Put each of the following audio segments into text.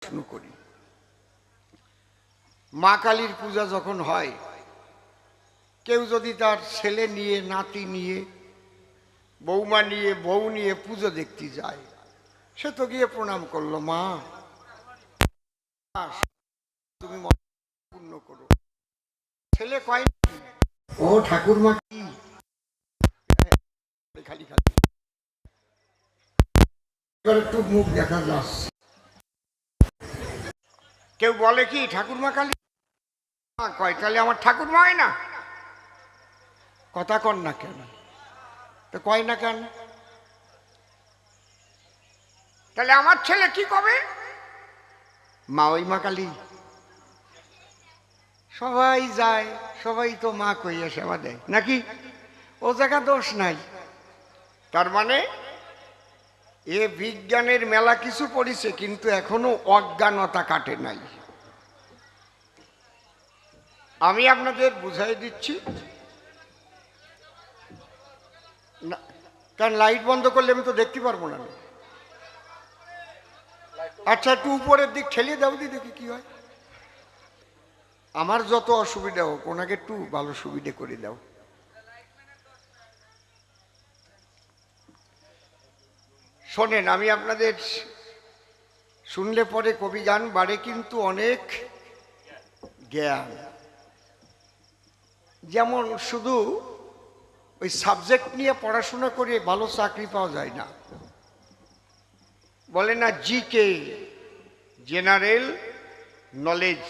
প্রশ্ন করি, মা কালীর পূজা যখন হয়, কেউ যদি তার ছেলে নিয়ে, নাতি নিয়ে, বৌমা নিয়ে, বউ নিয়ে পুজো দেখতে যায়, সে তো গিয়ে প্রণাম করলো, মা তুমি পূর্ণ করো। ছেলে কয় ও ঠাকুরমা কি খালি খালি একটু মুখ দেখা যাচ্ছে। কেউ বলে কি ঠাকুরমা কালী কয়, তাহলে আমার ঠাকুরমা হয় না? কথা কন না কেন? তো কয় না কেন? তাহলে আমার ছেলে কি কবে? মা ওই মা কালী। সবাই যায়, সবাই তো মা কইয়া সেবা দেয় নাকি? ও জায়গা দোষ নাই। তার মানে এ বিজ্ঞানের মেলা কিছু পড়িছে, কিন্তু এখনো অজ্ঞানতা কাটে নাই। আমি আপনাদের বুঝাই দিচ্ছি, কারণ লাইট বন্ধ করলে আমি তো দেখতে পারবো না। আচ্ছা, একটু উপরের দিক ঠেলিয়ে দাও দি, দেখি কি হয়। আমার যত অসুবিধা হোক, ওনাকে একটু ভালো সুবিধে করে দাও। শোনেন, আমি আপনাদের শুনলে পরে কবি গান বাড়ে, কিন্তু অনেক জ্ঞান। যেমন শুধু ওই সাবজেক্ট নিয়ে পড়াশোনা করে ভালো চাকরি পাওয়া যায় না। বলে না জিকে, জেনারেল নলেজ,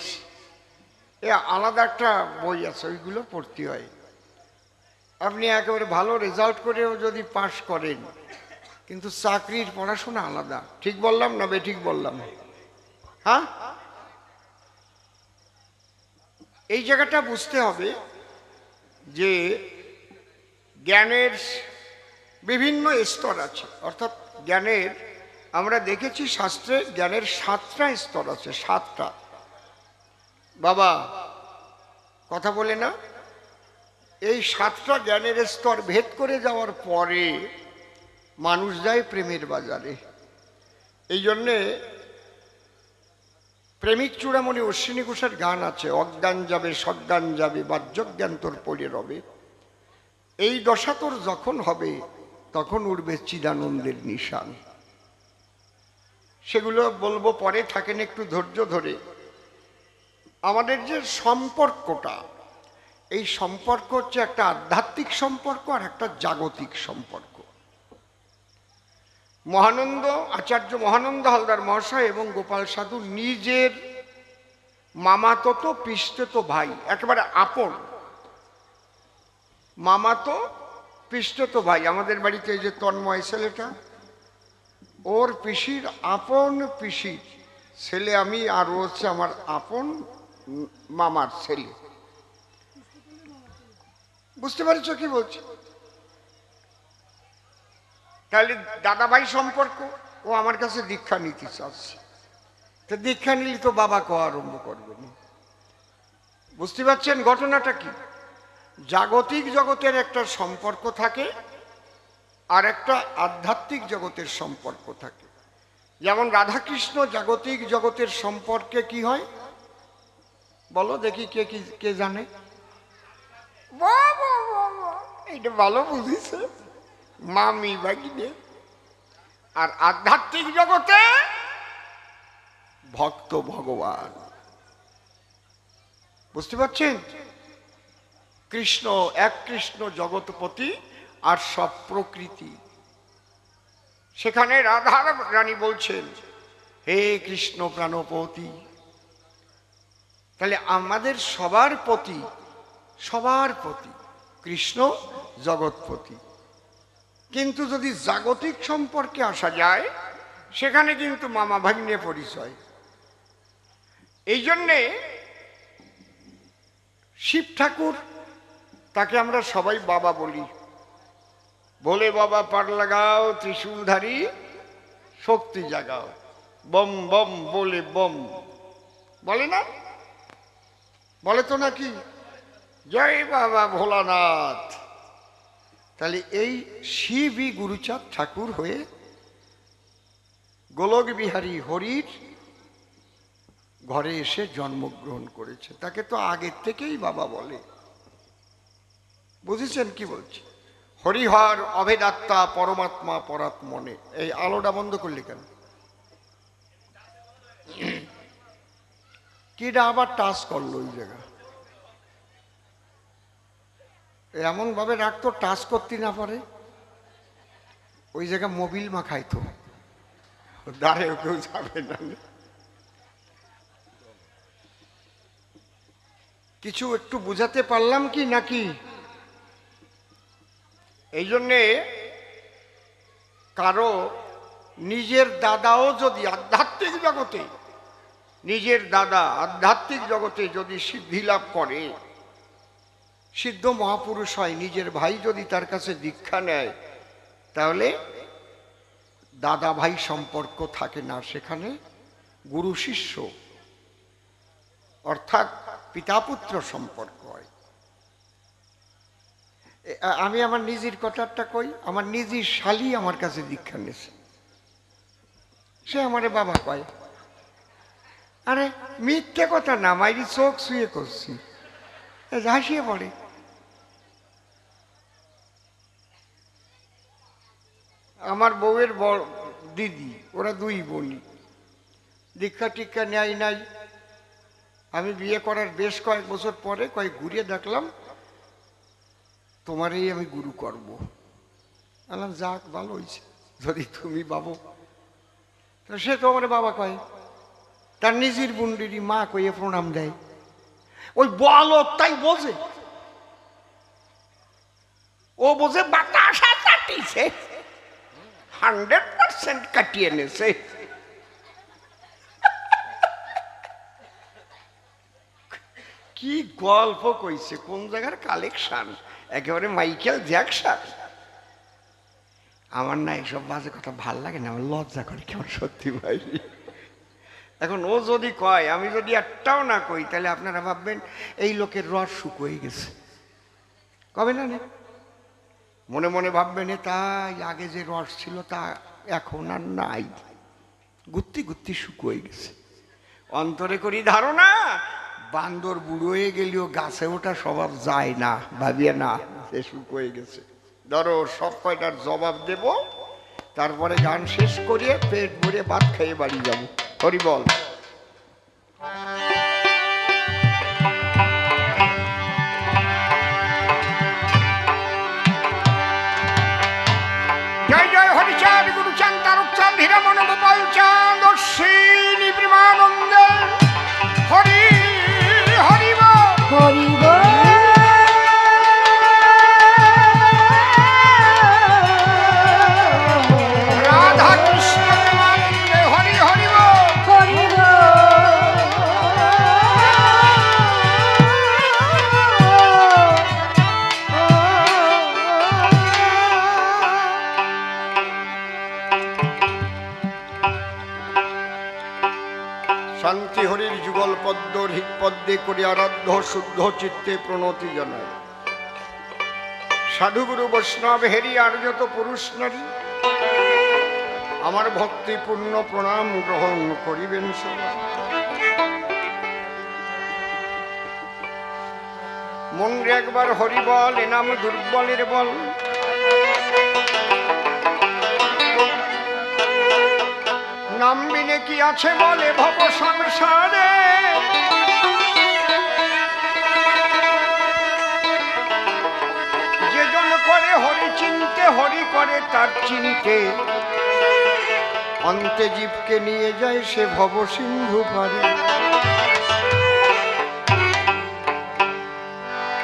এ আলাদা একটা বই আছে, ওইগুলো পড়তে হয়। আপনি একেবারে ভালো রেজাল্ট করেও যদি পাশ করেন, কিন্তু চাকরির পড়াশোনা আলাদা। ঠিক বললাম না বেঠিক বললাম? হ্যাঁ, এই জায়গাটা বুঝতে হবে যে জ্ঞানের বিভিন্ন স্তর আছে। অর্থাৎ জ্ঞানের, আমরা দেখেছি শাস্ত্রে জ্ঞানের 7টা স্তর আছে। 7টা। বাবা কথা বলে না, এই 7টা জ্ঞানের স্তর ভেদ করে যাওয়ার পরে মানুষ যায় প্রেমের বাজারে। এই জন্যে প্রেমিক চূড়ামণি অশ্বিনী ঘোষের গান আছে, অজ্ঞান যাবে সজ্ঞান যাবে, বাহ্যজ্ঞান তোর পড়ে রবে। এই দশা তোর যখন হবে, তখন উঠবে চিদানন্দের নিশান। সেগুলো বলবো পরে, থাকেন একটু ধৈর্য ধরে। আমাদের যে সম্পর্কটা, এই সম্পর্ক হচ্ছে একটা আধ্যাত্মিক সম্পর্ক আর একটা জাগতিক সম্পর্ক। মহানন্দ আচার্য, মহানন্দ হালদার মহাশয় এবং গোপাল সাধু নিজের মামাতো পিসতো ভাই, একেবারে আপন মামাতো পিসতো ভাই। আমাদের বাড়িতে এই যে তন্ময় ছেলেটা, ওর পিসির আপন পিসির ছেলে আমি, আর ও হচ্ছে আমার আপন মামার ছেলে। বুঝতে পারছ কি বলছি? তাহলে দাদা ভাই সম্পর্ক। ও আমার কাছে দীক্ষা নিতে চাচ্ছে, তো দীক্ষা নিলে তো বাবা কোয়া আরম্ভ করবে না। বুঝতে পারছেন ঘটনাটা কি? জাগতিক জগতের একটা সম্পর্ক থাকে, আর একটা আধ্যাত্মিক জগতের সম্পর্ক থাকে। যেমন রাধাকৃষ্ণ জাগতিক জগতের সম্পর্কে কি হয় বলো দেখি, কে কি কে জানে? এটা ভালো বুঝিছে, মামি বাগিনে। আর আধ্যাত্মিক জগতে ভক্ত ভগবান। বুঝতে পারছেন? কৃষ্ণ এক, কৃষ্ণ জগৎপতি আর সব প্রকৃতি। সেখানে রাধা রানী বলছেন, হে কৃষ্ণ প্রাণপতি। তাহলে আমাদের সবার প্রতি, সবার প্রতি কৃষ্ণ জগৎপতি। কিন্তু যদি জাগতিক সম্পর্কে আসা যায়, সেখানে কিন্তু মামা ভাগ্নে পরিচয়। এই জন্যে শিব ঠাকুর, তাকে আমরা সবাই বাবা বলি। বলে বাবা পার লাগাও, ত্রিশূলধারী শক্তি জাগাও, বম বম বলে বম, বলে না? বলে তো নাকি? জয় বাবা ভোলানাথ। তাহলে এই শিবই গুরুচাঁদ ঠাকুর হয়ে গোলক বিহারী হরির ঘরে এসে জন্মগ্রহণ করেছে, তাকে তো আগের থেকেই বাবা বলে। বুঝেছেন কি বলছি? হরিহর অভেদাত্মা পরমাত্মা পরাত্মনে। এই আলোটা বন্ধ করলি কেন? কিটা আবার টাচ করলো ওই জায়গা? এমন ভাবে রাখতো টাচ করতে না পারে। ওই জায়গা মোবিল মাখাইতো, দাঁড়েও কেউ যাবে না। কিছু একটু বুঝাতে পারলাম কি নাকি? এই জন্যে কারো নিজের দাদাও যদি আধ্যাত্মিক জগতে, নিজের দাদা আধ্যাত্মিক জগতে যদি সিদ্ধি লাভ করে, সিদ্ধ মহাপুরুষ হয়, নিজের ভাই যদি তার কাছে দীক্ষা নেয়, তাহলে দাদা ভাই সম্পর্ক থাকে না, সেখানে গুরু শিষ্য অর্থাৎ পিতা পুত্র সম্পর্ক হয়। আমি আমার নিজের কথাটা কই, আমার নিজের শালি আমার কাছে দীক্ষা নিয়েছে, সে আমারে বাবা কয়। আরে মিথ্যে কথা না, মাইরি চোখ শুয়ে করছি, হাসিয়ে পড়ে। আমার বউয়ের বড় দিদি, ওরা দুই বোনই, দীক্ষা টিক্ষা নেয় নাই। আমি বিয়ে করার বেশ কয়েক বছর পরে কয়েক ঘুরিয়ে দেখলাম, তোমারই আমি গুরু করব। বললাম যাক, ভালো হয়েছে যদি তুমি বাবু। তো সে তো আমার বাবা কয়, তার নিজের বুন্ডিরই মা কইয়ে প্রণাম দেয়। ওই বলো তাই বোঝে, ও বোঝে বাতাসা কাটিছে, 100% কাটিয়ে নেছে। কি গল্প কইছে, কোন জায়গার কালেকশন, একেবারে মাইকেল জ্যাকসন। আমার না এইসব বাজে কথা ভাল লাগে না, আমার লজ্জা করে কেমন, সত্যি ভাই। এখন ও যদি কয়, আমি যদি একটাও না কই, তাহলে আপনারা ভাববেন এই লোকের রস শুকিয়ে গেছে, কবে না? মনে মনে ভাববেন তাই আগে যে রস ছিল তা এখন আর নাই, গুত্তি গুত্তি শুকিয়ে গেছে। অন্তরে করি ধারণা, বান্দর বুড়ো হয়ে গেলেও গাছে ওঠা স্বভাব যায় না, ভাবিয়ে না, সে শুকিয়ে গেছে। ধরো সব কয়টার জবাব দেব, তারপরে গান শেষ করিয়ে পেট ভরে ভাত খেয়ে বাড়ি যাব। হরি বল। জয় জয় হরিচাঁদ, গুরুচাঁদ, তারকচাঁদ, হীরামন, গোপাল চাঁদ, অশ্বিনী প্রেমানন্দে। হরি হরি বল, হরি বল। রাধা কৃষ্ণ প্রেমানন্দে, হরি হরি বল, হরি বল। শান্তি হরির যুগল পদ্ম হৃৎপদ্মে করি আরাধ্য, শুদ্ধ চিত্তে প্রণতি জানায়। সাধুগুরু বৈষ্ণব হেরি আর যত পুরুষ নারী, আমার ভক্তিপূর্ণ প্রণাম গ্রহণ করিবেন সবাই। মন রে একবার হরি বল, এ নাম দুর্বলের বল। নাম বিনে কি আছে বলে ভব সংসারে, যে জন করে হরি চিনতে, হরি করে তার চিনতে, অন্তে জীবকে নিয়ে যায় সে ভব সিন্ধু পারে।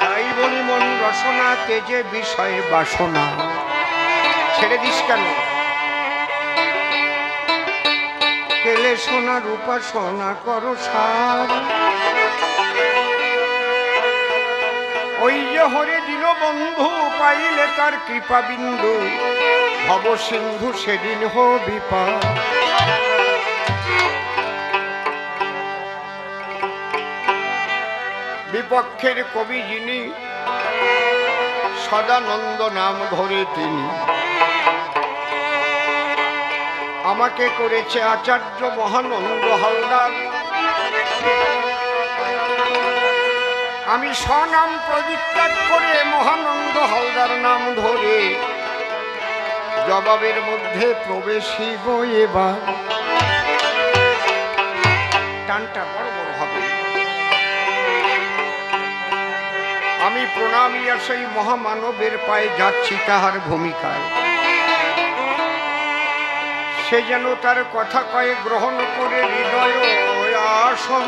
তাই বলি মন রসনা তেজে বিষয়ে বাসনা, ছেড়ে দিস কেন? কেলে সোনার উপাসনা করো সার। ওই যে হরে দিল বন্ধু, পাইলে তার কৃপা বিন্দু, ভব সিন্ধু সেদিন হবি পার। বিপক্ষের কবি যিনি, সদানন্দ নাম ধরে তিনি, আমাকে করেছে আচার্য মহানন্দ হালদার। আমি স্বনাম পরিত্যাগ করে মহানন্দ হালদার নাম ধরে জবাবের মধ্যে প্রবেশিব এবার। টানটা বড় বড় হবে। আমি প্রণামিয়া সেই মহামানবের পায়ে যাচ্ছি তাহার ভূমিকায়, সে যেন তার কথা কয়ে গ্রহণ করে হৃদয় আসন।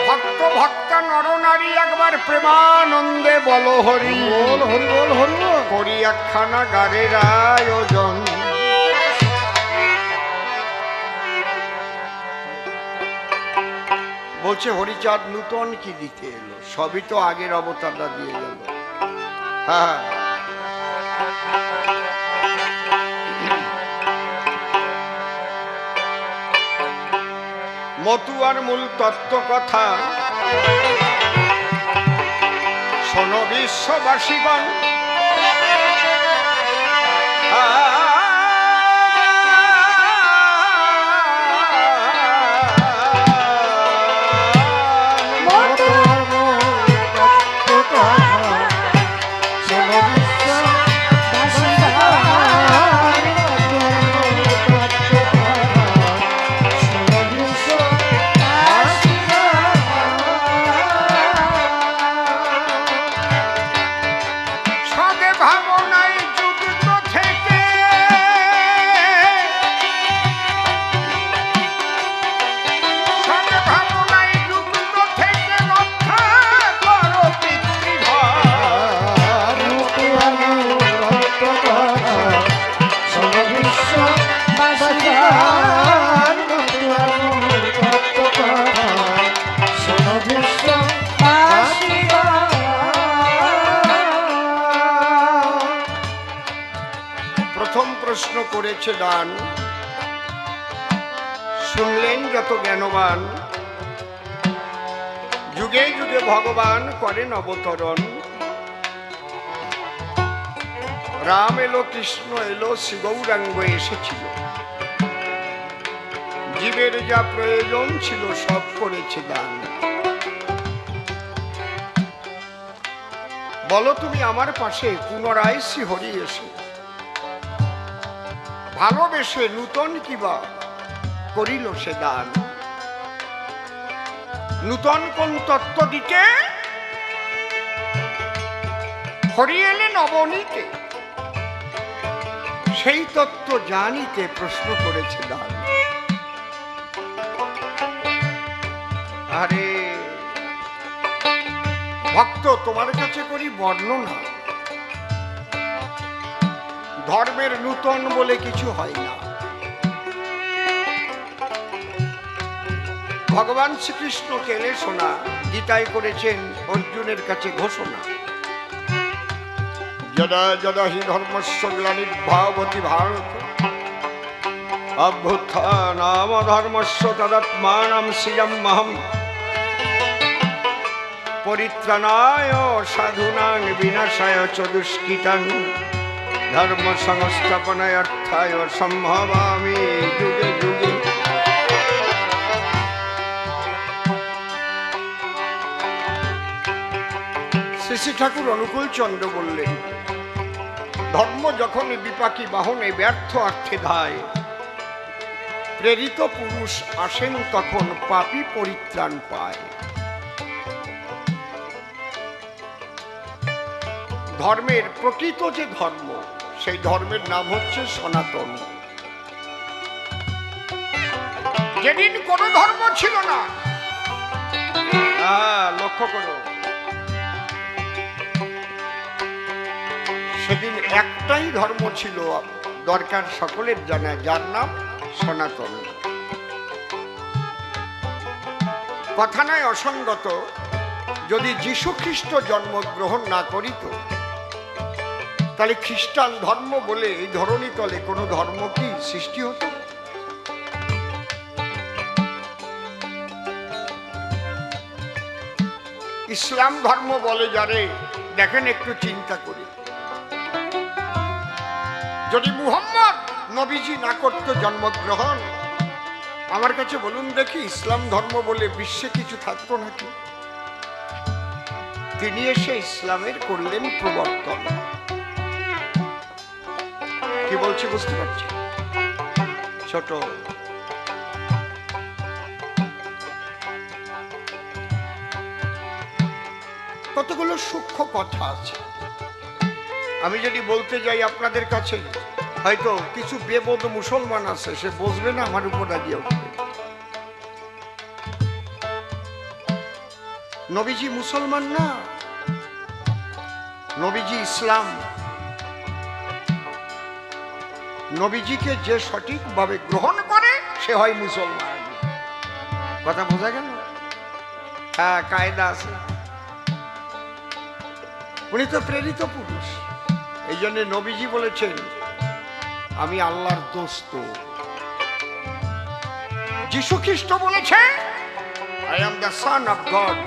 ভক্ত ভক্তা নরনারী একবার প্রেমানন্দে বল হরি বল, হরি বল, হরি বল করি একখানা গানের আয়োজন। বলছে হরিচাঁদ নূতন কি দিতে এলো? সবই তো আগের অবতারটা দিয়ে গেল। হ্যাঁ, মতুয়ার মূল তত্ত্ব কথা শোনো বিশ্ববাসীগণ। প্রশ্ন করেছে দান, শুনলেন যত জ্ঞানবান, যুগে যুগে ভগবান করেন অবতরণ। রাম এলো, কৃষ্ণ এলো, শ্রী গৌরাঙ্গ এসেছিল, জীবের যা প্রয়োজন ছিল সব করেছে দান। বলো তুমি আমার পাশে পুনরায় শ্রী হরি এসে ভালোবেসে নূতন কিবা করিল সে দান। নূতন কোন তত্ত্ব দিতে? হরি এলে নবনীতে, সেই তত্ত্ব জানিতে প্রশ্ন করেছে দান। আরে ভক্ত, তোমার কাছে করি বর্ণনা, ধর্মের নূতন বলে কিছু হয় না। ভগবান শ্রীকৃষ্ণ কেলে শোনা গীতায় করেছেন অর্জুনের কাছে ঘোষণা, যদা যদা হি ধর্মস্য গ্লানির্ভবতি ভারত অভ্যুত্থানাম ধর্মস্য তদাত্মানাং সৃজাম্যহম পরিত্রাণায় সাধূনাং বিনাশায় চ দুষ্কৃতাং ধর্ম সংস্থাপনার্থায় সম্ভবামি যুগে যুগে। শ্রী শ্রী ঠাকুর অনুকূল চন্দ্র বললেন, ধর্ম যখন বিপাকী বাহনে ব্যর্থ অর্থে ধায়, প্রেরিত পুরুষ আসেন তখন পাপী পরিত্রাণ পায়। ধর্মের প্রকৃত যে ধর্ম, সেই ধর্মের নাম হচ্ছে সনাতন। যেদিন কোনো ধর্ম ছিল না, লক্ষ্য করো, সেদিন একটাই ধর্ম ছিল দরকার সকলের জানা, যার নাম সনাতন। কথা নয় অসঙ্গত, যদি যীশু খ্রিস্ট জন্মগ্রহণ না করিত, তাহলে খ্রিস্টান ধর্ম বলে এই ধরনী তলে কোনো ধর্ম কি সৃষ্টি হতো? ইসলাম ধর্ম বলে যারে, দেখেন একটু চিন্তা করি, যদি মুহাম্মদ নবীজি না করত জন্মগ্রহণ, আমার কাছে বলুন দেখি ইসলাম ধর্ম বলে বিশ্বে কিছু থাকতো নাকি? তিনি এসে ইসলামের করলেন প্রবর্তন। কি বলছি বুঝতে পারছি? ছোট কতগুলো সূক্ষ্ম কথা আছে, আমি যদি বলতে যাই আপনাদের কাছে হয়তো কিছু বেবোধ মুসলমান আছে, সে বুঝবে না, আমার উপর রাগিয়ে উঠবে। নবীজি মুসলমান না, নবীজি ইসলাম। নবীজিকে যে সঠিকভাবে গ্রহণ করে সে হয় মুসলমান। কথা বোঝা গেল? হ্যাঁ, কায়দা আছে। উনি তো প্রেরিত পুরুষ, এই জন্য নবীজি বলেছেন আমি আল্লাহর দোস্ত। যীশু খ্রিস্ট বলেছে I am the son of god.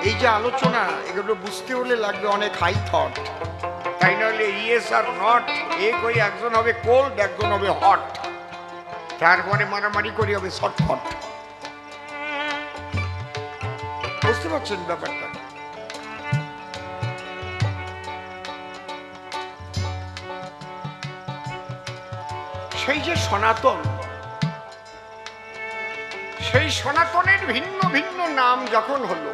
এই যে আলোচনা, এগুলো বুঝতে হলে লাগবে অনেক হাই থট, তাই নাহলে ইয়েস আর নট এক ওই একজন হবে কোল্ড, একজন হবে হট, তারপরে মারামারি করি হবে শর্টফট। বুঝতে পারছেন ব্যাপারটা? সেই যে সনাতন, সেই সনাতনের ভিন্ন ভিন্ন নাম যখন হলো,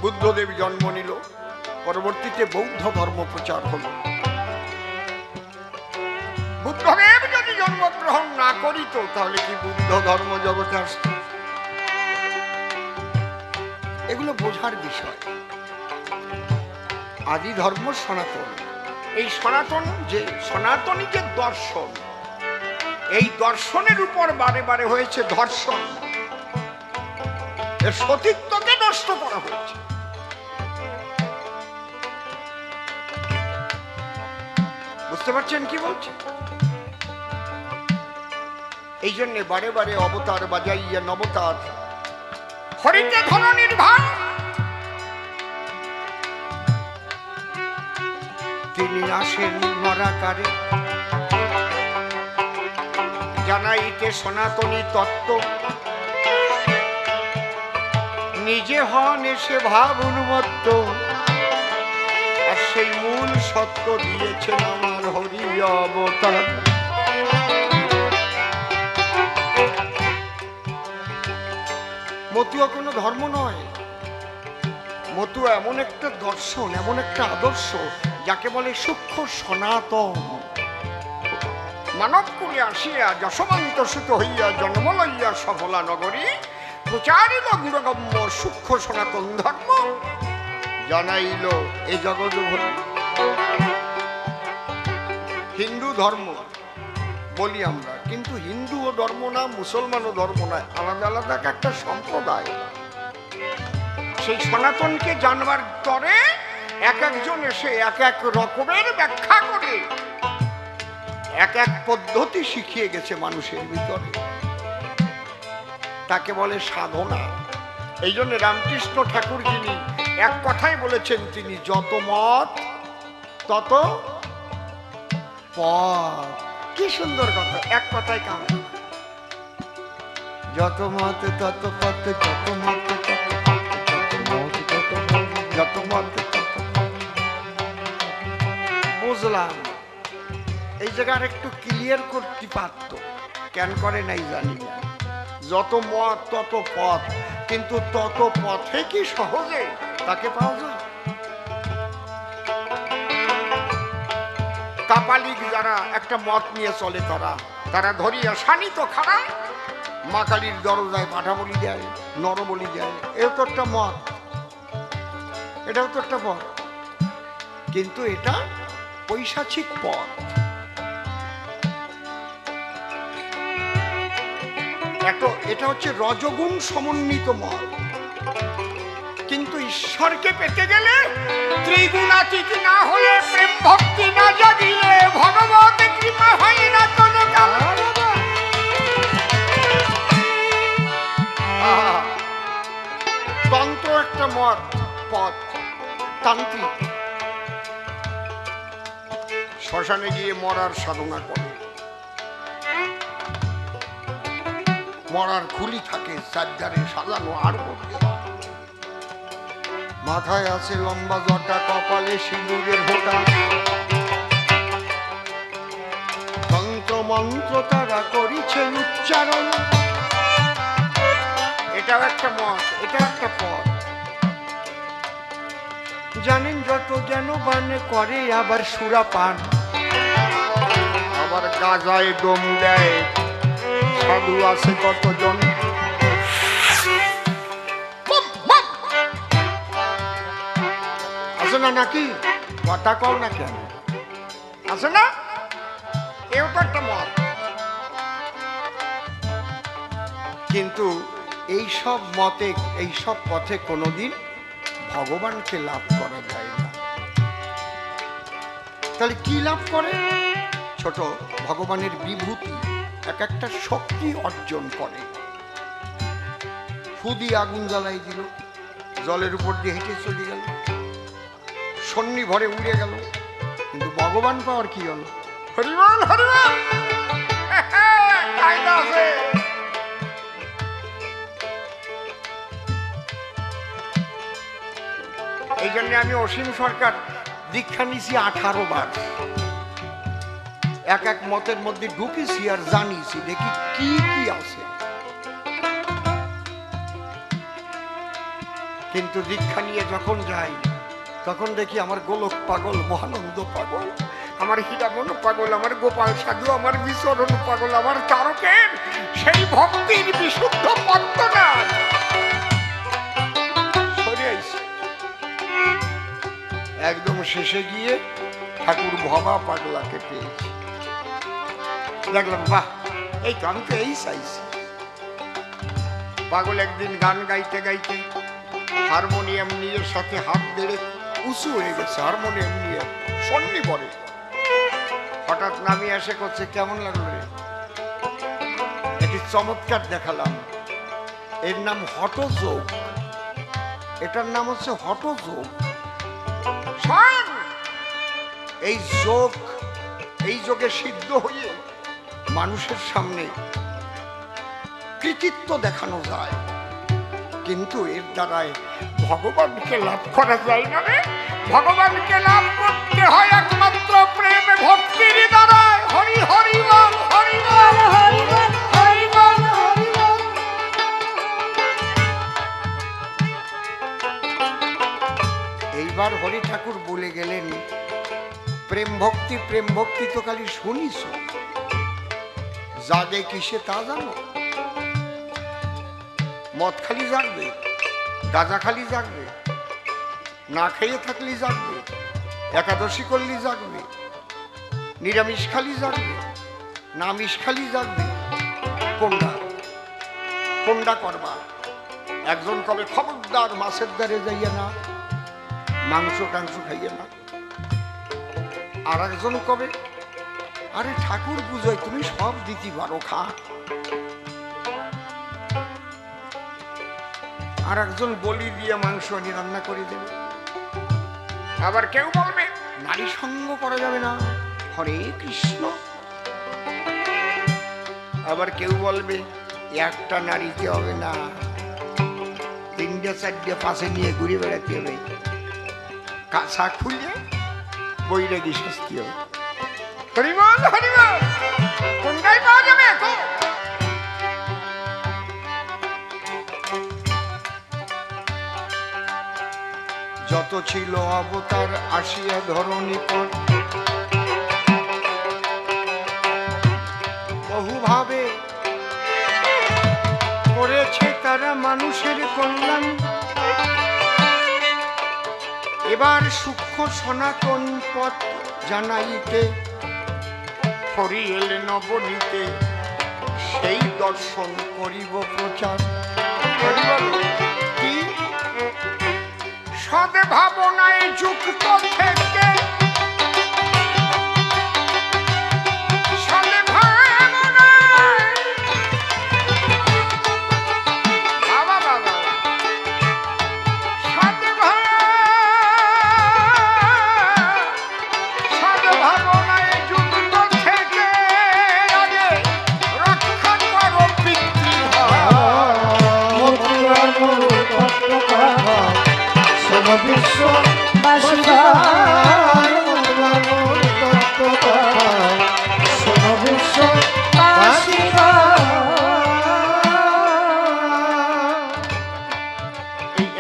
বুদ্ধদেব জন্ম নিল, পরবর্তীতে বৌদ্ধ ধর্ম প্রচার হলো। বুদ্ধদেব যদি জন্মগ্রহণ না করিত তাহলে কি বুদ্ধ ধর্ম জগতে আসত? এগুলো বোঝার বিষয়। আদি ধর্ম সনাতন। এই সনাতন যে সনাতনী যে দর্শন, এই দর্শনের উপর বারে বারে হয়েছে ধর্ষণ, এর সতীত্বকে নষ্ট করা হয়েছে। বুঝতে পারছেন কি বলছি? এই জন্য বারে বারে অবতার বাজাইয়া নবতার, হরিতে ধন নির্ভার, তিনি আসেন নরাকারে জানাইতে সনাতনী তত্ত্ব। নিজে হন এসে ভাব উন্মত্ত, আর সেই মূল সত্য দিয়েছেন আমার হরি অবতার। মতুয়া কোনো ধর্ম নয়, মতুয়া এমন একটা দর্শন, এমন একটা আদর্শ যাকে বলে সূক্ষ্ম সনাতন। মানব কুলে আসিয়া যশবন্ত সুত হইয়া জন্ম লইয়া সফলা নগরী প্রচারিল গুণগম্য সূক্ষ্ম সনাতন ধর্ম, জানাইল এ জগৎ ভরি। হিন্দু ধর্ম বলি আমরা, কিন্তু হিন্দুও ধর্ম না, মুসলমানও ধর্ম নয়, আলাদা আলাদা একটা সম্প্রদায়। সেই সনাতনকে জানবার তরে এক একজন এসে এক এক রকমের ব্যাখ্যা করে এক এক পদ্ধতি শিখিয়ে গেছে মানুষের ভিতরে, তাকে বলে সাধনা। এই জন্য রামকৃষ্ণ ঠাকুর যিনি এক কথাই বলেছেন, তিনি যত মত তত পথ। কি সুন্দর কথা, এক কথায় কাম। যত মত তত পথ, যত মত তত পথ, যত মত তত। বুঝলাম, এই জায়গার একটু ক্লিয়ার করতে পারত, কেন করে নাই জানি না। যত মত তত পথ, কিন্তু তত পথে কি সহজে তাকে পাওয়া যায়? কাপালিক যারা একটা মত নিয়ে চলে, তারা ধরিয়া শানিত খাড়া মা কালীর দরজায় পাঠা বলি দেয়, নর বলি দেয়। এও তো একটা মত, এটাও তো একটা পথ, কিন্তু এটা পৈশাচিক পথ। এটা হচ্ছে রজগুণ সমন্বিত মত। কিন্তু ঈশ্বরকে পেতে গেলে ত্রিগুণাতীত না হলে, প্রেম ভক্তি না জাগিলে ভগবত কৃপা হয় না কোনো কাল। তন্ত্র একটা মত, পথ, তান্ত্রিক। শ্মশানে গিয়ে মরার সাধনা করে, মরার খুলি থাকে চারধারে সাজানো, আর মাথায় আছে লম্বা জটা, কপালে সিঁদুরের হোঁটা, তন্ত্র মন্ত্র তারা করিছে উচ্চারণ। এটাও একটা মত, এটা একটা পথ। জানেন যত জ্ঞানবান করে আবার সুরা পান, আবার গাজায় দম দেয় সাধু আছে কতজন। আছে না নাকি? কথা কও না কেন? আছে না? এও তো একটা মত। কিন্তু এইসব মতে, এইসব পথে কোনোদিন ভগবানকে লাভ করা যায় না। তাহলে কি লাভ করে? ছোট ভগবানের বিভূতি, এক একটা শক্তি অর্জন করে। ফু দিয়ে আগুন জ্বালাই দিল, জলের উপর দিয়ে হেঁটে চলে গেল, সন্নি ভরে উড়ে গেল, কিন্তু ভগবান পাওয়ার কি হলো? হরিবল হরিবল। এই জন্য আমি অসীম সরকার দীক্ষা নিছি 18 বার। এক এক মতের মধ্যে ঢুকেছি আর জানিছি, দেখি কি কি আছে। কিন্তু দীক্ষা নিয়ে যখন যাই তখন দেখি আমার গোলক পাগল, মহানন্দ পাগল, আমার হীরামন পাগল, আমার গোপাল সাধু, আমার বিচরণ পাগল, আমার তারকের সেই ভক্তির বিশুদ্ধ পদ্মনা সরে আইছে। একদম শেষে গিয়ে ঠাকুর ভবা পাগলাকে পেয়েছি। দেখলাম বাহ, এই তো আমি তো এই চাইছি। পাগল একদিন গান গাইতে গাইতে হারমোনিয়াম নিয়ে সাথে হাত দেড়ে উঁচু হয়ে গেছে, হারমোনিয়াম নিয়ে সন্নি পড়ে। হঠাৎ নামিয়ে এসে করছে, কেমন লাগলো রে? একটি চমৎকার দেখালাম। এর নাম হঠযোগ। এটার নাম হচ্ছে হঠযোগ। এই যোগ, এই যোগে সিদ্ধ হয়ে মানুষের সামনে কৃতিত্ব দেখানো যায়, কিন্তু এর দ্বারায় ভগবানকে লাভ করা যায় না রে। ভগবানকে লাভ করতে হয় একমাত্র প্রেম ভক্তির দ্বারায়। হরি হরি বল, হরি বল, হরি বল, হরি বল, হরি বল। এইবার হরি ঠাকুর বলে গেলেন, প্রেম ভক্তি, প্রেম ভক্তি তো খালি শুনিস, জাগে কিসে তা জানো? মদ খালি জাগবে, গাঁজা খালি জাগবে, না খেয়ে থাকলে জাগবে, একাদশী করলে জাগবে, নিরামিষ খালি জাগবে, না আমিষ খালি জাগবে। কোনটা কোনটা করবা? একজন কবে খবরদার মাছের দ্বারে যাইয়া না, মাংস টাংস খাইয়া না। আর একজন কবে আরে ঠাকুর পুজোয় তুমি সব দিতে পারো, খা। আর একজন বলি দিয়ে মাংস আনি রান্না করে দেবে। আবার কেউ বলবে নারী সঙ্গ করা যাবে না, হরে কৃষ্ণ। আবার কেউ বলবে একটা নারীতে হবে না, 3টে 4টে পাশে নিয়ে ঘুরে বেড়াতে হবে, কাঁচা খুলে বৈরাগী শাস্তি হবে। হরিবল হরিবল। কোনটাই পাওয়া যাবে? যত ছিল অবতার আসিয়া ধরণী পর, বহুভাবে করেছে তারা মানুষের কল্যাণ। এবার সূক্ষ্ম সনাতন পথ জানাইতে হরি এলে নবনীতে, সেই দর্শন করিব প্রচার। কি সদ ভাবনায় যুক্ত থেকে, এই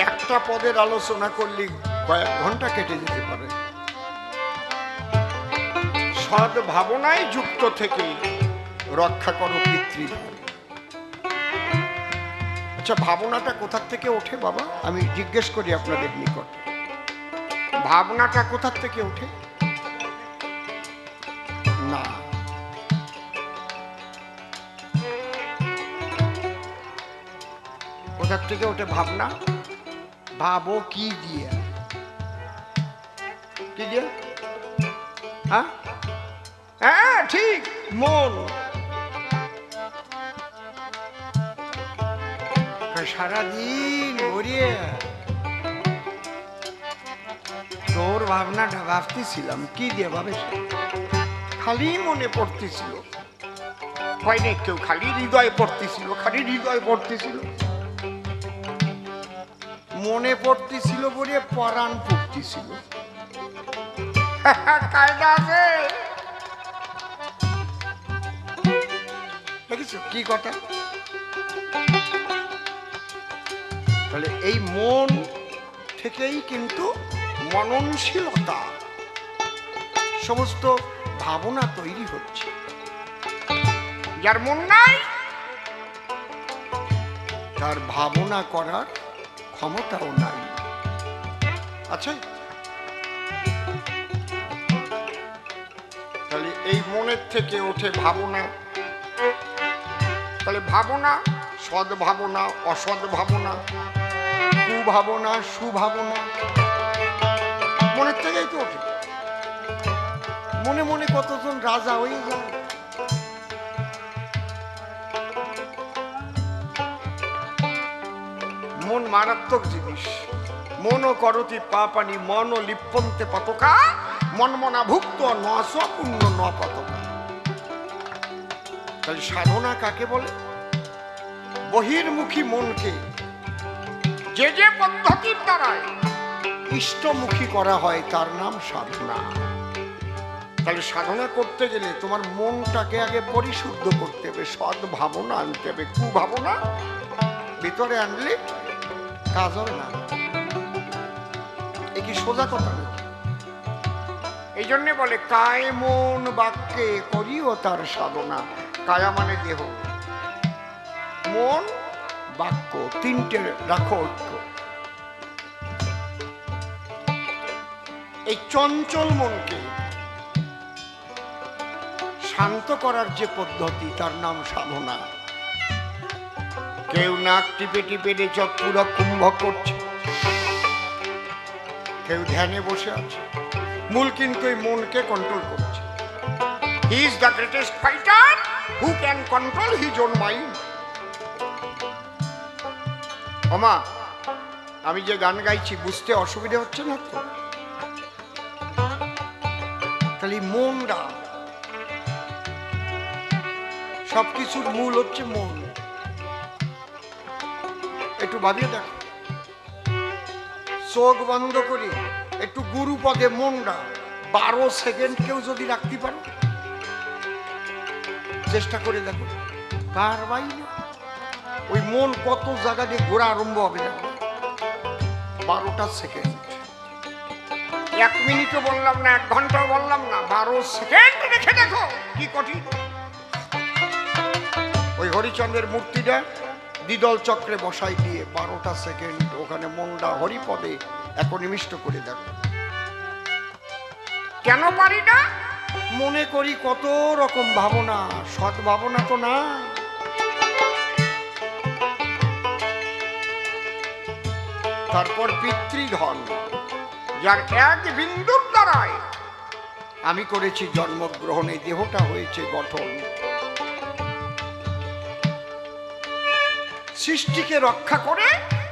একটা পদের আলোচনা করলে কয়েক ঘন্টা কেটে যেতে পারে। সদ ভাবনায় যুক্ত থেকে রক্ষা করো পিতৃধন। আচ্ছা, ভাবনাটা কোথা থেকে ওঠে বাবা? আমি জিজ্ঞেস করি আপনাদের নিকট, ভাবনাটা কোথা থেকে ওঠে? না, কোথা থেকে ওঠে ভাবনা? ভাবো কি দিয়ে? কি দিয়ে? হ্যাঁ হ্যাঁ, ঠিক, মন। সারাদিন ঘুরিয়ে তোর ভাবনাটা ভাবতেছিলাম, কি দিয়ে ভাবে? খালি মনে পড়তেছিল, হয় না কেউ খালি হৃদয়ে পড়তেছিল, খালি হৃদয়ে পড়তেছিল, মনে পড়তেছিল বলে পরাণ পড়তেছিল। কায়দা আছে, দেখেছো কি কথা? তাহলে এই মন থেকেই কিন্তু মননশীলতা, সমস্ত ভাবনা তৈরি হচ্ছে। যার মন নাই তার ভাবনা করার ক্ষমতাও নাই। আচ্ছা, তাহলে এই মনের থেকে ওঠে ভাবনা। তাহলে ভাবনা, সদ ভাবনা, অসৎ ভাবনা, কুভাবনা, সুভাবনা মনের থেকেই তো ওঠে। মনে মনে কতজন রাজা হয়ে যায়। মন মারাত্মক জিনিস। মনো করতি পাপানি মন লিপ্পন্তে পতকা মনমনা ভুক্ত ন স্বপূর্ণ ন পতকা। তাহলে সাধনা কাকে বলে? বহির্মুখী মনকে যে যে পদ্ধতির দ্বারায় ইষ্টমুখী করা হয় তার নাম সাধনা। তাহলে সাধনা করতে গেলে তোমার মনটাকে আগে পরিশুদ্ধ করতে হবে, সদ ভাবনা আনতে হবে। কুভাবনা ভিতরে আনলে কাজ হবে না। এ কি সোজা কথা না? এই জন্যে বলে কায় মন বাক্যে করিও তার সাধনা। কায়া মানে দেহ, মন বাক্য, তিনটে রাখো ঐক্য। এই চঞ্চল মনকে শান্ত করার যে পদ্ধতি তার নাম সাধনা। কেউ নাক টিপে টিপে চোখ পুরো কুম্ভ করছে, কেউ ধ্যানে বসে আছে। মূল কিন্তু এই মনকে কন্ট্রোল করছে। He is the greatest fighter who can control his own mind. ওমা, আমি যে গান গাইছি বুঝতে অসুবিধা হচ্ছে না তো? তাহলে মনটা, সবকিছুর মূল হচ্ছে মন। একটু ভাবিয়ে দেখো, চোখ বন্ধ করে একটু গুরু পদে মনটা 12 সেকেন্ড কেউ যদি রাখতে পারো, চেষ্টা করে দেখো, পারবাই না। ওই মন কত জায়গা দিয়ে ঘোরা আরম্ভ হবে না? 12টা সেকেন্ড। 1 মিনিটও বললাম না, 1 ঘন্টাও বললাম না, 12 সেকেন্ড রেখে দেখো কি কঠিন। ওই হরিচন্দ্রের মূর্তিটা দ্বিদল চক্রে বসাই দিয়ে 12টা সেকেন্ড ওখানে মনটা হরিপদে একনিবিষ্ট করে দেখো। কেন পারি না? মনে করি কত রকম ভাবনা, সৎ ভাবনা তো না। তারপর পিতৃধন, যার এক বিন্দুর দ্বারায় আমি করেছি জন্মগ্রহণে, দেহটা হয়েছে গঠন। সৃষ্টিকে রক্ষা করে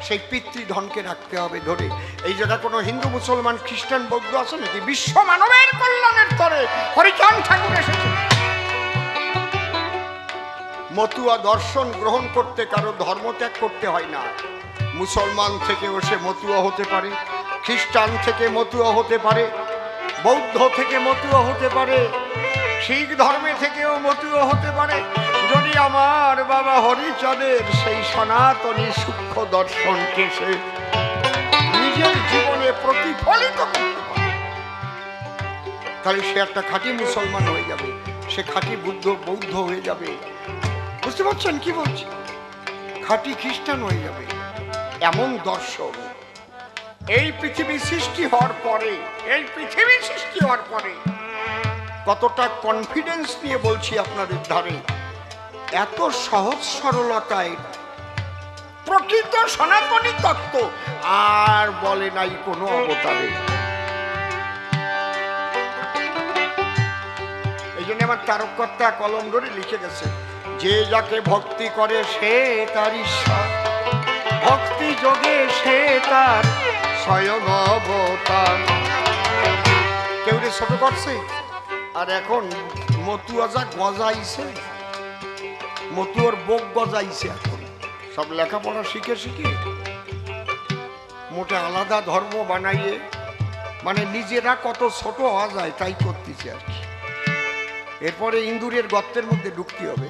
সেই পিতৃধনকে রাখতে হবে ধরে। এই জায়গা কোনো হিন্দু, মুসলমান, খ্রিস্টান, বৌদ্ধ আছে নাকি? বিশ্ব মানবের কল্যাণের তরে হরিচন্দ্র ঠাকুর এসেছে। মতুয়া দর্শন গ্রহণ করতে কারো ধর্ম ত্যাগ করতে হয় না। মুসলমান থেকে সে মতুয়া হতে পারে, খ্রিস্টান থেকে মতুয়া হতে পারে, বৌদ্ধ থেকে মতুয়া হতে পারে, শিখ ধর্মে থেকেও মতুয়া হতে পারে, যদি আমার বাবা হরিচাঁদের সেই সনাতনী সূক্ষ্ম দর্শনকে সে নিজের জীবনে প্রতিফলিত করতে পারে, তাহলে সে একটা খাঁটি মুসলমান হয়ে যাবে, সে খাঁটি বৌদ্ধ হয়ে যাবে। বুঝতে পারছেন কি বলছি? খাঁটি খ্রিস্টান হয়ে যাবে। এমন দর্শন এই পৃথিবী সৃষ্টি হওয়ার পরে কতটা কনফিডেন্স নিয়ে বলছি আপনাদের ধারে, এত সহজ সরলতায় প্রকৃত সনাতনী তত্ত্ব আর বলে নাই কোনো অবতারে। এই জন্য আমার তারককর্তা কলম ধরে লিখে গেছে, যে যাকে ভক্তি করে সে তার ঈশ্বর, ভক্তি যোগে সে তার স্বয়ং অবতার। কেউ রে ছোট করছে, আর এখন মতুয়া যা গজাইছে, মতুয়ার বোক গজাইছে, এখন সব লেখাপড়া শিখে মোটে আলাদা ধর্ম বানাইয়ে মানে নিজেরা কত ছোট হওয়া যায় তাই করতেছে আর কি। এরপরে ইন্দুরের গর্তের মধ্যে ঢুকতে হবে।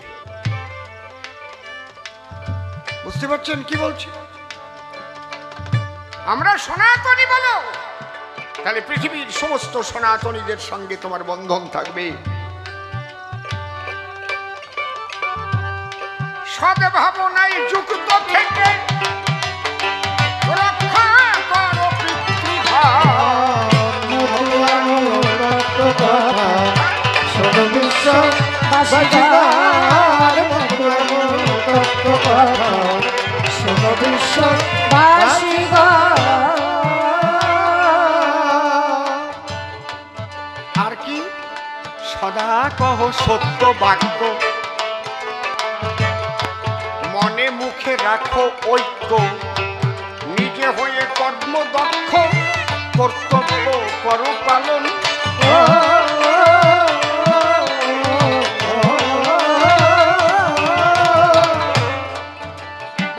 বুঝতে পারছেন কি বলছি? আমরা সনাতনী বলো, তাহলে পৃথিবীর সমস্ত সনাতনীদের সঙ্গে তোমার বন্ধন থাকবে। সদ্ভাবনায় যুক্ত থেকে রক্ষা করো আর কি সদা কহ সত্য বাক্য, মনে মুখে রাখো ঐক্য, নিজে হয়ে কর্মদক্ষ, কর্তব্য করো পালন।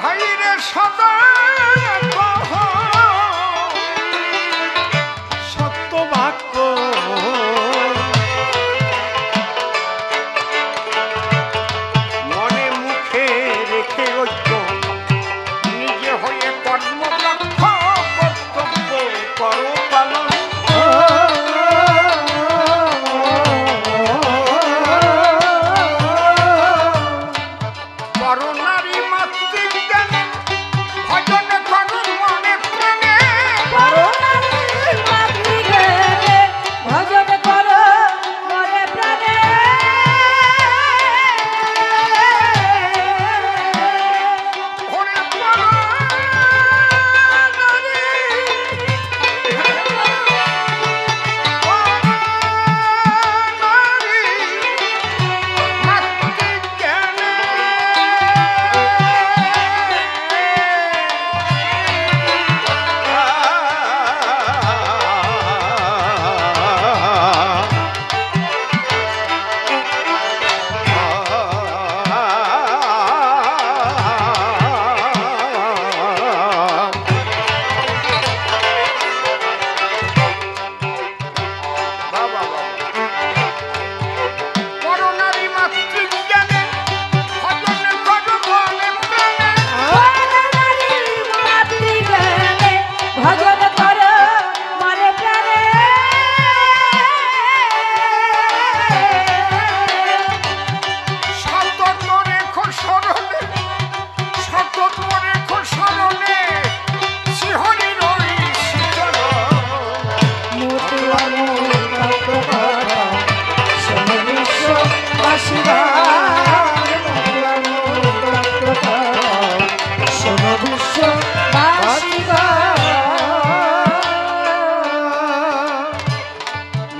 ভাইরে সদা কহ সত্য বাক্য, মনে মুখে রেখে ঐক্য, নিজে হয়ে কর্মদক্ষ, কর্তব্য করো পালন। করোনারি মাতৃজ্ঞান ভজন করো মনে প্রাণে, ভজন করো মনে প্রাণে, ওরে করোনারি মাতৃজ্ঞানে করোনারি মাতৃজ্ঞানে ভজন করো মনে প্রাণে। মাতৃজ্ঞানে ভজন করো মনে প্রাণে, সতত রেখো স্মরণে, সতত রেখো স্মরণে, শিহরির ওই শিখর।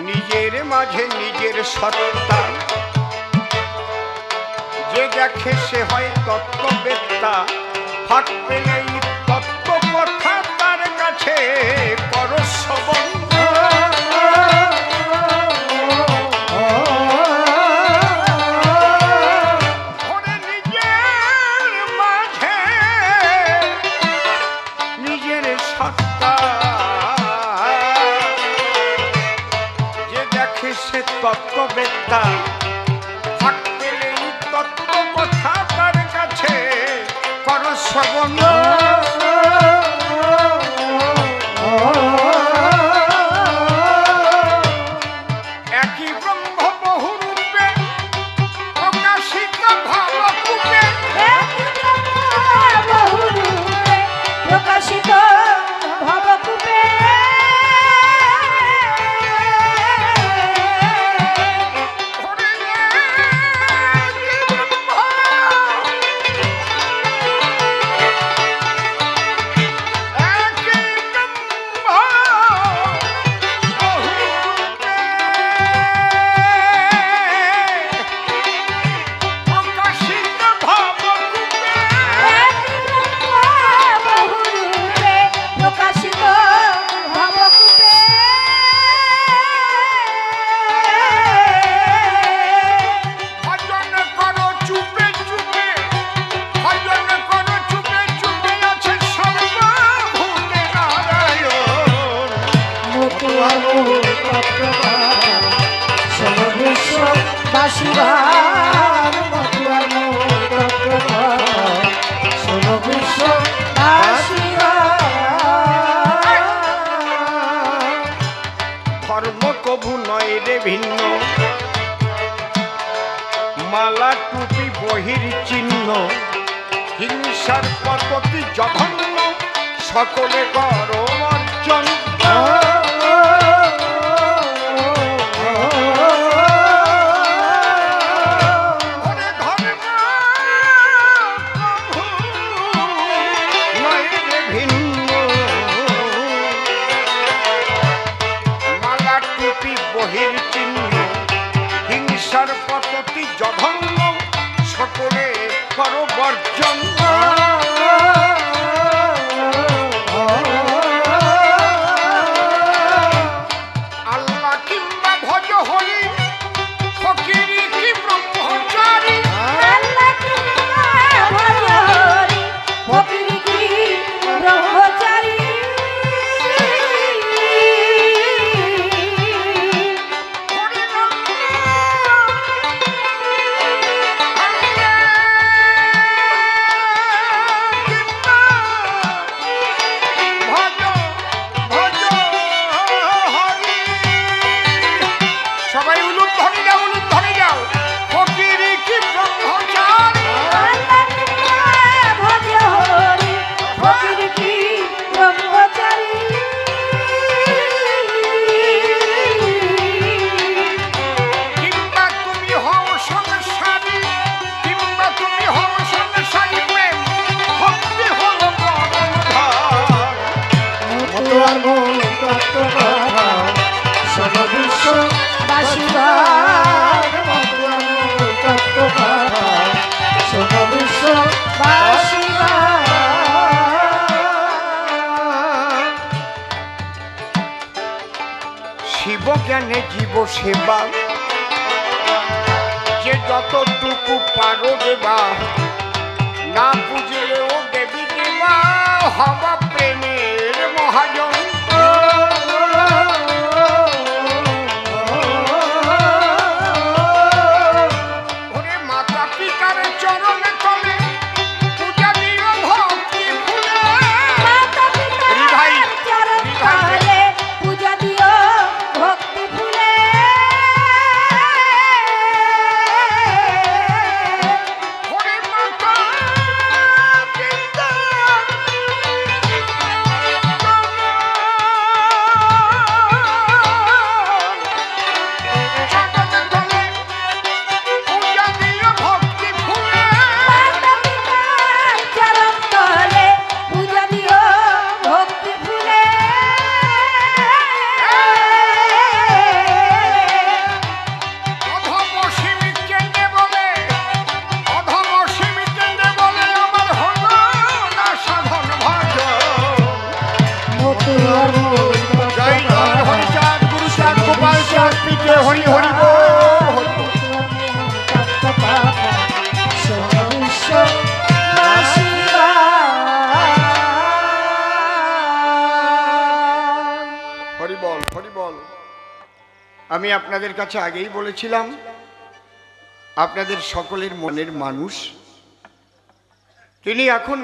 নিজের মাঝে নিজের সত্তা, যে দেখে সে হয় তত্ত্ববেত্তা, ফাঁক পেলেই তত্ত্ব কথা তার কাছে করো শ্রবণ। ওরে নিজের মাঝে নিজের সত্তা, তত্ত্ববেত্তা, থাকতে এই তত্ত্ব কথা তার কাছে কর শ্রবণ। একই ব্রহ্ম বহু রূপে প্রকাশিত ভাবরূপে, বহুরূপে প্রকাশিত ভবকূপে বহুরূপে প্রকাশিত ভবকূপে ভজন করো চুপে চুপে, ভজন করো চুপে চুপে আছে সর্বভূতে নারায়ণ। মতুয়ার সমবিশ্ব বাসিবার মতুয়ার সমবিশ্ব বাসিবার ধর্ম কভু নয় রে ভিন্ন, মালা টুপি বহির চিহ্ন, হিংসার পদ্ধতি জঘন্য, সকলে করো অর্জন। ওরে ধর্ম কভু নয় রে ভিন্ন, মালা টুপি বহির চিহ্ন, হিংসার পদ্ধতি জঘন্য, সকলে করো বর্জন। আল্লাহ কিংবা ভজ হরি, ফকিরি কি ব্রহ্মচারী, আল্লাহ ভজরি ফকির কি ব্রহ্মচারী সবাই উলুদ ধরে যাও, উলুদ ধরে যাও। ফকিরি কি ব্রহ্মচারী, ভজরি ফকির কি ব্রহ্মচারী কিংবা তুমি হও সংসারী, কিংবা তুমি হও সংসারী, প্রেম ভক্তি হলো পরমধাম। মতুয়ার সমবিশ্ব বাসিবার সমবিশ্ব বাসিবার শিব জ্ঞানে জীব সেবা, যে যতটুকু পারো দেবা, না বুঝলেও দেবী দেবা, হবা প্রেমের মহাজন। ওরে মাতা পিতার চরণ তলে পূজা দিও ভক্তি ফুলে। মাতা পিতার ভাই, চরণ তলে পূজা দিও ভক্তি ফুলে ওরে মাতা পিতার চরণ আমি আপনাদের কাছে আগেই বলেছিলাম আপনাদের সকলের মনের মানুষ তিনি এখন